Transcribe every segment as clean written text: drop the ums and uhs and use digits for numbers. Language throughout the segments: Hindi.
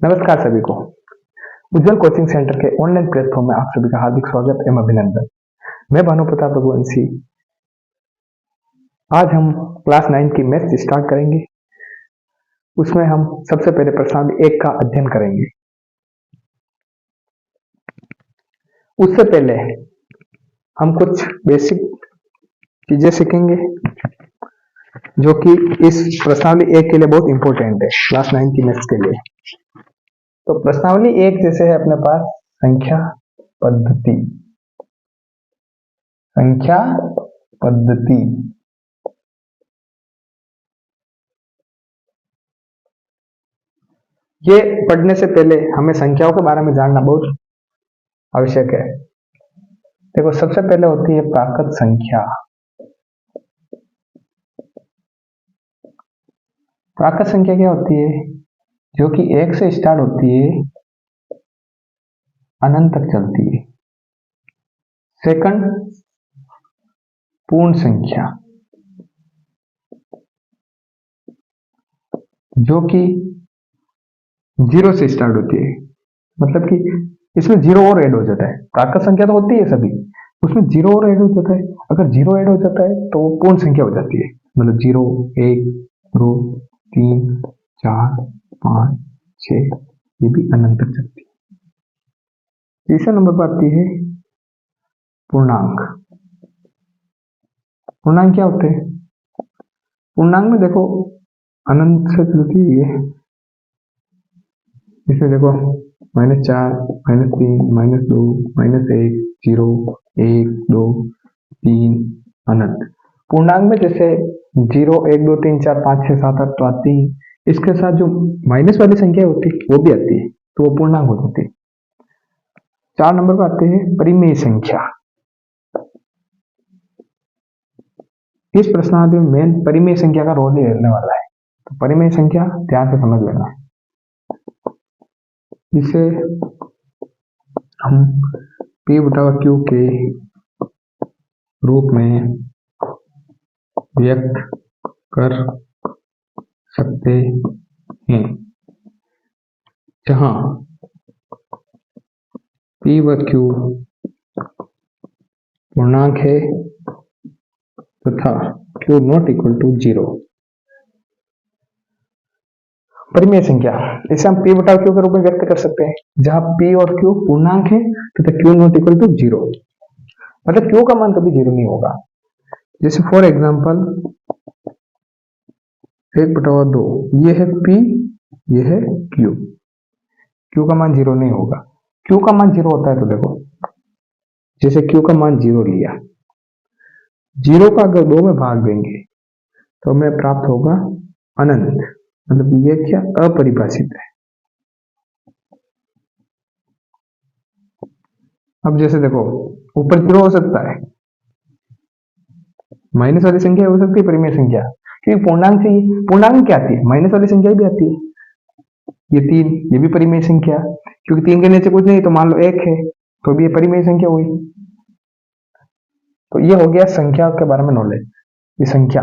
नमस्कार सभी को। उज्जवल कोचिंग सेंटर के ऑनलाइन प्लेटफॉर्म में आप सभी का हार्दिक स्वागत एवं अभिनंदन। मैं भानु प्रताप रघुवंशी। आज हम क्लास 9 की मैथ्स स्टार्ट करेंगे। उसमें हम सबसे पहले प्रश्नावली 1 का अध्ययन करेंगे। उससे पहले हम कुछ बेसिक चीजें सीखेंगे जो कि इस प्रश्नावली 1 के लिए बहुत इंपॉर्टेंट है, क्लास 9 की मैथ्स के लिए। तो प्रश्नावली 1 जैसे है अपने पास संख्या पद्धति। संख्या पद्धति ये पढ़ने से पहले हमें संख्याओं के बारे में जानना बहुत आवश्यक है। देखो, सबसे पहले होती है प्राकृत संख्या। प्राकृत संख्या क्या होती है? जो कि 1 से स्टार्ट होती है, अनंत तक चलती है। सेकंड, पूर्ण संख्या, जो कि 0 से स्टार्ट होती है। मतलब कि इसमें 0 और ऐड हो जाता है। प्राकृत संख्या तो होती है सभी, उसमें 0 और ऐड हो जाता है। अगर 0 ऐड हो जाता है तो वो पूर्ण संख्या हो जाती है। मतलब 0, 1, 2, 3, 4, 5, 6, ये भी अनंत तक चलती है। तीसरे नंबर पर आती है पूर्णांक। पूर्णांक क्या होते हैं? पूर्णांक में देखो अनंत से चलती है। इसमें देखो -4, -3, -2, -1, 0, 1, 2, 3, अनंत। पूर्णांक में जैसे 0, 1, 2, 3, 4, 5, 6, 7, 8 तो आती है। इसके साथ जो माइनस वाली संख्या होती है वो भी आती है, तो वो पूर्णांक हो जाती है। 4 नंबर पर आते हैं परिमेय संख्या। इस प्रश्नावली में मेन परिमेय संख्या का रोल ही रहने वाला है। तो परिमेय संख्या ध्यान से समझ लेना। इसे हम P/Q के रूप में व्यक्त कर सकते हैं, जहां P व Q पूर्णांक है तथा Q नॉट इक्वल टू 0। परिमेय संख्या इसे हम P/Q के रूप में व्यक्त कर सकते हैं, जहां P और Q पूर्णांक है तथा Q नॉट इक्वल टू 0। मतलब Q का मान कभी 0 नहीं होगा। जैसे फॉर एग्जाम्पल 1/2, ये है P, ये है Q। Q का मान 0 नहीं होगा। Q का मान 0 होता है तो देखो, जैसे Q का मान 0 लिया, 0 का अगर 2 में भाग देंगे तो हमें प्राप्त होगा अनंत। मतलब ये क्या अपरिभाषित है। अब जैसे देखो, ऊपर 0 हो सकता है, माइनस वाली संख्या हो सकती है परिमेय संख्या, क्योंकि पूर्णांक चाहिए। पूर्णांक क्या आती है? माइनस वाली संख्या भी आती है। ये 3, ये भी परिमेय संख्या, क्योंकि 3 के नीचे कुछ नहीं, तो मान लो 1 है, तो भी ये परिमेय संख्या हुई। तो ये हो गया संख्या के बारे में नॉलेज। ये संख्या,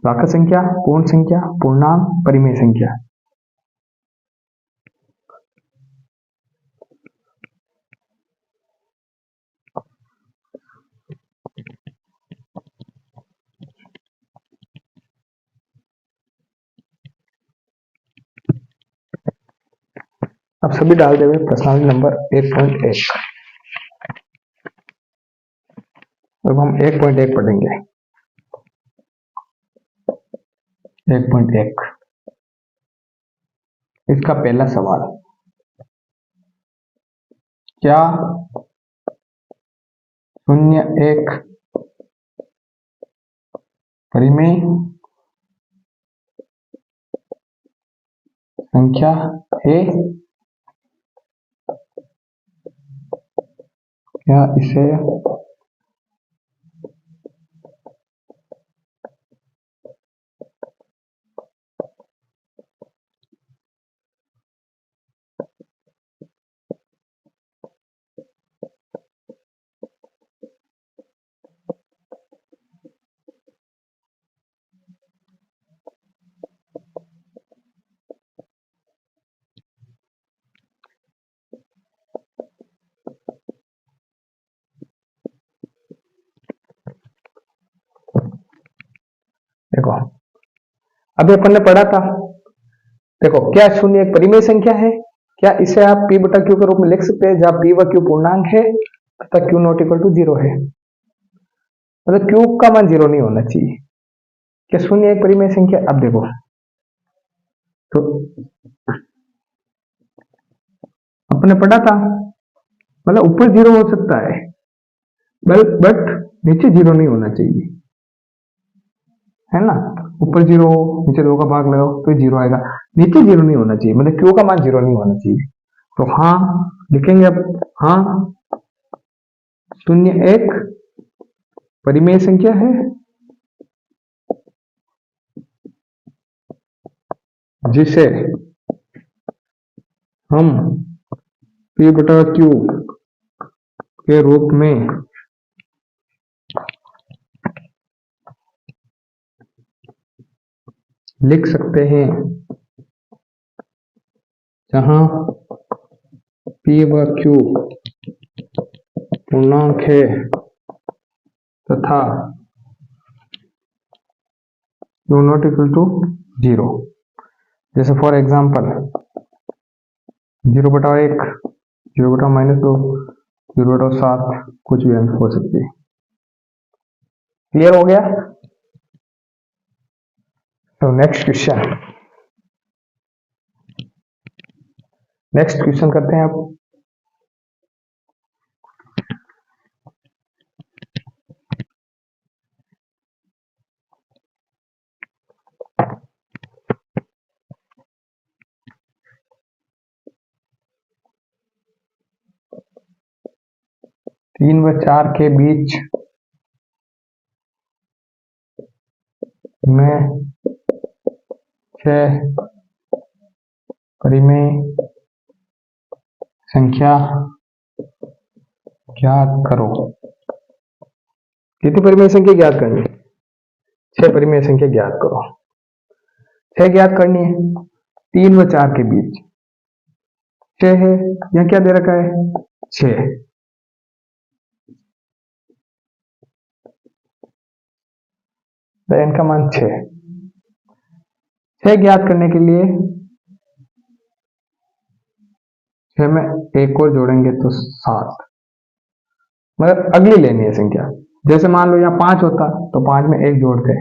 प्राकृत संख्या, पूर्ण संख्या, पूर्णांक, परिमेय संख्या। अब सभी डाल देंगे प्रश्नावली नंबर 1.1। अब हम 1.1 पढ़ेंगे। 1.1 इसका पहला सवाल, क्या 0, 1 परिमेय संख्या है? क्या इसे देखो अभी अपन ने पढ़ा था, देखो क्या शून्य एक परिमेय संख्या है? क्या इसे आप p बटा q के रूप में लिख सकते हैं, जहां p व q पूर्णांक है तथा q नॉट इक्वल टू 0 है, मतलब q का मान 0 नहीं होना चाहिए। क्या शून्य एक परिमेय संख्या? अब देखो तो अपने पढ़ा था, मतलब ऊपर 0 हो सकता है बट नीचे 0 नहीं होना चाहिए, है ना। ऊपर 0 हो, नीचे 2 का भाग लगाओ तो 0 आएगा, नीचे 0 नहीं होना चाहिए, मतलब q का मान 0 नहीं होना चाहिए। तो हाँ लिखेंगे अब, हाँ शून्य एक परिमेय संख्या है जिसे हम p बटा q के रूप में लिख सकते हैं, जहां p व q पूर्णांक है तथा q नॉट इक्वल टू 0। जैसे फॉर एग्जाम्पल 0 बटा 1, 0 बटा -2, 0 बटा 7, कुछ भी आंसर हो सकती है। क्लियर हो गया? तो नेक्स्ट क्वेश्चन करते हैं आप। तीन व चार के बीच में 6 परिमेय संख्या ज्ञात करो। कितनी परिमेय संख्या ज्ञात करनी है? 6 परिमेय संख्या ज्ञात करो। 6 ज्ञात करनी है, 3 व 4 के बीच 6 है, यहाँ क्या दे रखा है 6, n का मान 6। 6 ज्ञात करने के लिए 6 में एक और जोड़ेंगे तो 7, मतलब अगली लेनी है संख्या। जैसे मान लो यहाँ 5 होता तो 5 में 1 जोड़ते,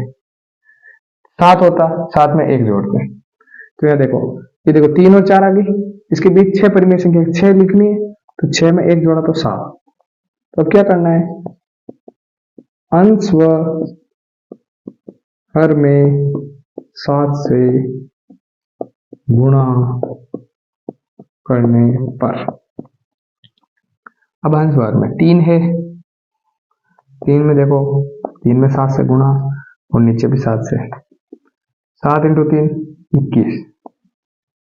7 होता 7 में 1 जोड़ते। तो यहाँ देखो, ये देखो 3 और 4 आ गई, इसके बीच 6 परिमेय संख्या 6 लिखनी है, तो 6 में 1 जोड़ा तो 7। तो अब क्या करना है, अंश व हर में 7 से गुणा करने पर, अब अंश व हर में 3 है, 3 में देखो 3 में 7 से गुणा और नीचे भी 7 से, 7 इंटू 3 21,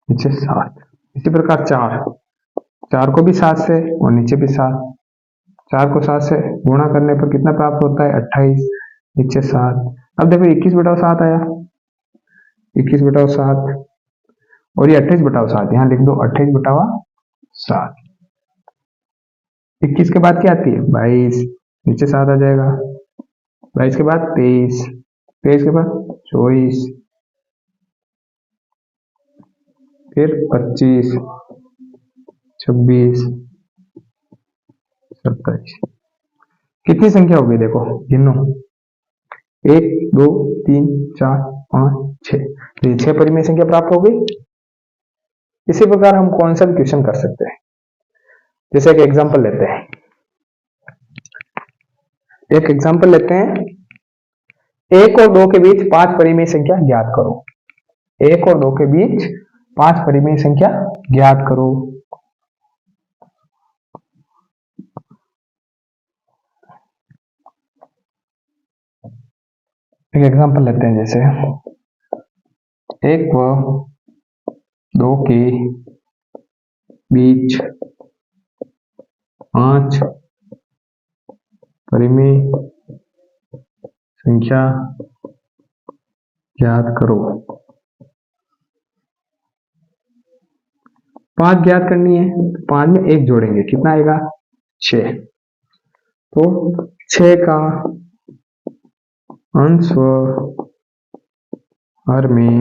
नीचे 7। इसी प्रकार 4 को भी 7 से और नीचे भी 7, 4 को 7 से गुणा करने पर कितना प्राप्त होता है 28, नीचे 7। अब देखो 21 बटा 7 आया, 21 बटा 7 और ये 28 बटा 7, यहाँ लिख दो 28 बटा 7। 21 के बाद क्या आती है 22, नीचे 7 आ जाएगा, 22 के बाद 23, 23 के बाद 24, फिर 25, 26, 27। कितनी संख्या हो गई देखो, गिनो 1 2 3 4 5 6, तो ये 6 परिमेय संख्या प्राप्त हो गई। इसी प्रकार हम कौन सा भी क्वेश्चन कर सकते हैं। जैसे एक एग्जांपल लेते हैं, एक और 2 के बीच 5 परिमेय संख्या ज्ञात करो। 1 और 2 के बीच 5 परिमेय संख्या ज्ञात करो। एक एग्जांपल लेते हैं, जैसे 1 व 2 के बीच 5 परिमेय संख्या ज्ञात करो। 5 ज्ञात करनी है, 5 में 1 जोड़ेंगे, कितना आएगा 6। तो 6 का अंश व हर में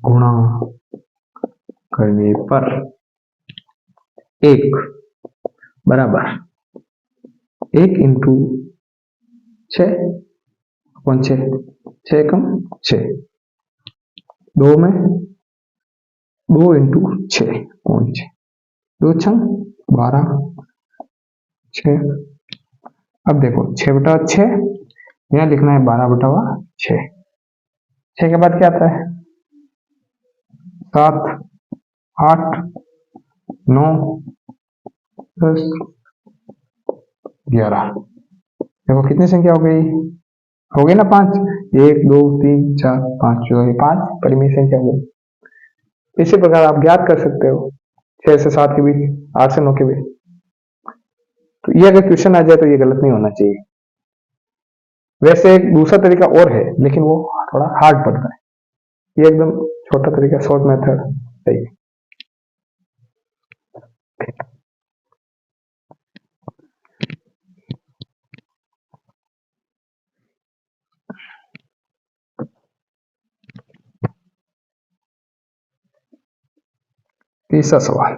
गुणा करने पर 1 बराबर 1 इंटू 6/6, 6 एकम 6, 2 में 2 इंटू 6/6, 2 छंग 12, 6। अब देखो 6/6 यहाँ लिखना है 12/6। 6 के बाद क्या आता है 7, 8, 9, 10, 11। देखो कितनी संख्या हो गई ना 5। 1 2 3 4 5 जो है 5 परिमेय संख्या हो गई। इसी प्रकार आप ज्ञात कर सकते हो 6 से 7 के बीच, 8 से 9 के बीच। तो ये अगर क्वेश्चन आ जाए तो ये गलत नहीं होना चाहिए। वैसे एक दूसरा तरीका और है लेकिन वो थोड़ा हार्ड पड़ता है, ये एकदम छोटा तरीका शॉर्ट मेथड सही है। तीसरा सवाल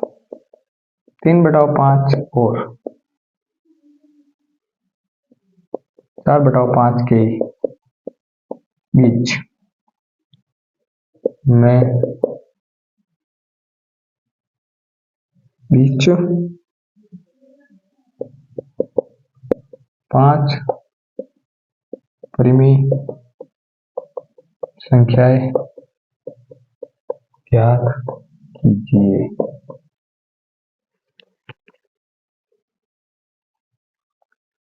3/5 और 4/5 के बीच में 5 परिमेय संख्याएं ज्ञात कीजिए।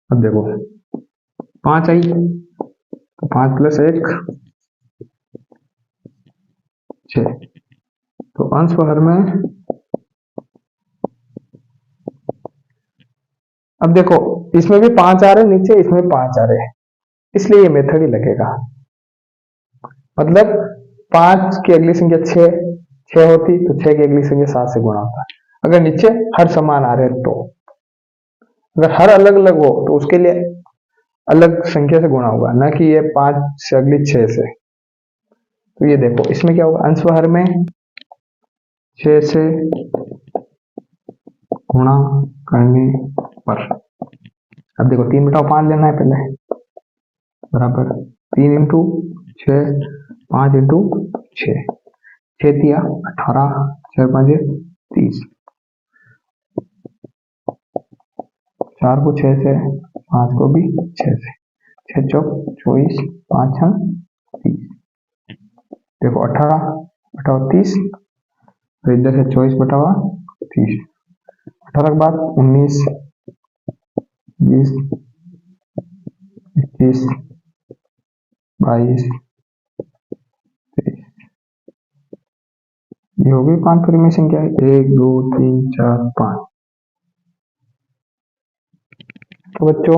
अब देखो 5 आई तो 5 + 1 6, तो अंश व हर में। अब देखो इसमें भी 5 आ रहे हैं नीचे, इसमें 5 आ रहे हैं, इसलिए ये मेथड ही लगेगा। मतलब 5 की अगली संख्या 6 होती तो 6 की अगली संख्या 7 से गुणा होता। अगर नीचे हर समान आ रहे हैं तो, अगर हर अलग अलग हो तो उसके लिए अलग संख्या से गुणा होगा, ना कि ये 5 से अगली 6 से। तो ये देखो इसमें क्या होगा, अंश व हर में 6 से गुणा करने पर। अब देखो 3/5 लेना है पहले, बराबर 3 इंटू 6, 5 इंटू 6, 6 दिया 18, 6 5 30, 4 को 6 से, 5 को भी 6 से, 6 चौक 24, 5 छंग 30। देखो 18/30, इधर से 24/30, 18 के बाद 19, 20, 21, 22, 23। ये हो गई 5 परिमेय संख्या, 1 2 3 4 5। तो बच्चों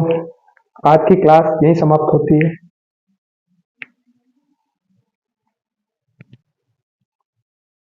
आज की क्लास यही समाप्त होती है।